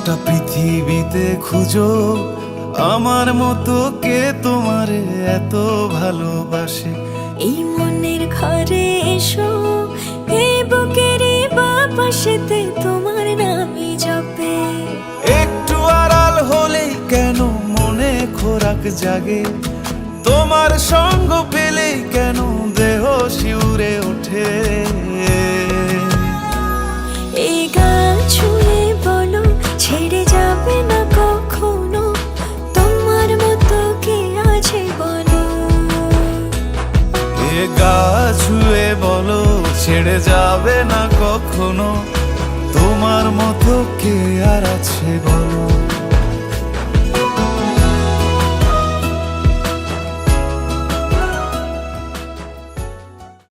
গোটা পৃথিবীতে খুঁজো আমার মতো কে তোমারে এত ভালোবাসে। এই মনের ঘরে এসো, এই বুকেরই বাপাশেতে তোমার নামই জপে। একটু আড়াল হলেই কেন মনে খোরাক জাগে, তোমার সঙ্গ পেলেই কেন দেহ শিউরে ওঠে। এই গান ছুঁয়ে বলো ছেড়ে যাবে না কখনো, তোমার মতো কে আছে বলো। এ গা ছুঁয়ে বলো ছেড়ে যাবে না কখনো, তোমার মতো কে আর আছে বলো।